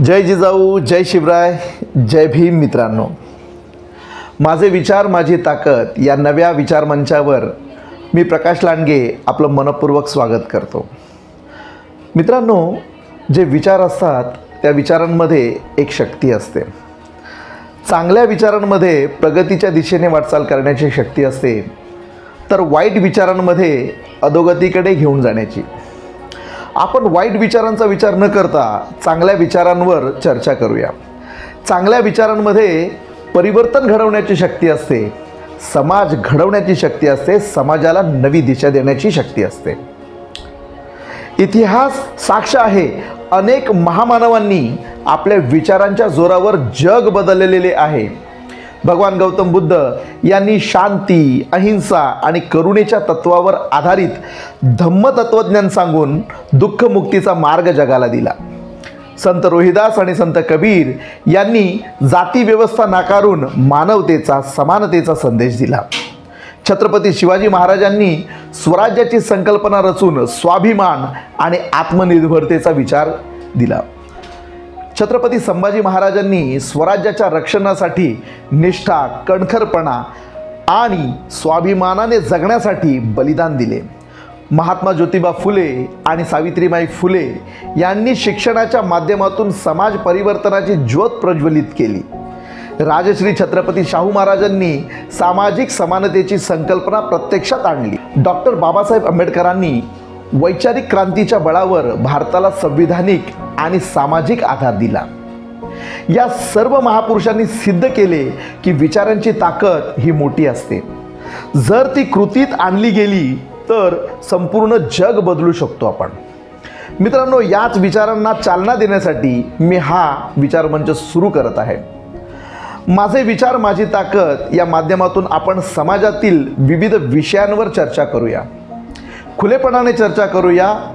जय जिजाऊ, जय शिवराय, जय भीम. मित्रांनो, माझे विचार माझी ताकद या नव्या विचारमंचावर मी प्रकाश लांडगे आपलं मनपूर्वक स्वागत करतो. मित्रांनो, जे विचार असतात त्या विचारांमध्ये एक शक्ती असते. चांगल्या विचारांमध्ये प्रगतीच्या दिशेने वाटचाल करण्याची शक्ती असते, तर वाईट विचारांमध्ये अधोगतीकडे घेऊन जाण्याची. आपण वाईट विचारांचा विचार न करता चांगल्या विचारांवर चर्चा करूया. चांगल्या विचारांमध्ये परिवर्तन घडवण्याची शक्ती असते, समाज घडवण्याची शक्ती असते, समाजाला नवी दिशा देण्याची शक्ती असते. इतिहास साक्ष आहे, अनेक महामानवांनी आपल्या विचारांच्या जोरावर जग बदललेले आहे. भगवान गौतम बुद्ध यांनी शांती, अहिंसा आणि करुणेच्या तत्वावर आधारित धम्म तत्वज्ञान सांगून दुःखमुक्तीचा मार्ग जगाला दिला. संत रोहिदास आणि संत कबीर यांनी जाती व्यवस्था नाकारून मानवतेचा, समानतेचा संदेश दिला. छत्रपती शिवाजी महाराजांनी स्वराज्याची संकल्पना रचून स्वाभिमान आणि आत्मनिर्भरतेचा विचार दिला. छत्रपती संभाजी महाराजांनी स्वराज्याच्या रक्षणासाठी निष्ठा, कणखरपणा आणि स्वाभिमानाने जगण्यासाठी बलिदान दिले. महात्मा ज्योतिबा फुले आणि सावित्रीबाई फुले यांनी शिक्षणाच्या माध्यमातून समाज परिवर्तनाची ज्योत प्रज्वलित केली. राजश्री छत्रपती शाहू महाराजांनी सामाजिक समानतेची संकल्पना प्रत्यक्षात आणली. डॉक्टर बाबासाहेब आंबेडकरांनी वैचारिक क्रांतीच्या बळावर भारताला संविधानिक आणि सामाजिक आधार दिला. या सर्व महापुरुषांनी सिद्ध केले की विचारांची ताकद ही मोठी असते. जर ती कृतीत आणली गेली तर संपूर्ण जग बदलू शकतो आपण. मित्रांनो, याच विचारांना चालना देण्यासाठी मी हा विचारमंच सुरू करत आहे. माझे विचार माझी ताकद या माध्यमातून आपण समाजातील विविध विषयांवर चर्चा करूया. खुलेपणाने चर्चा करूया,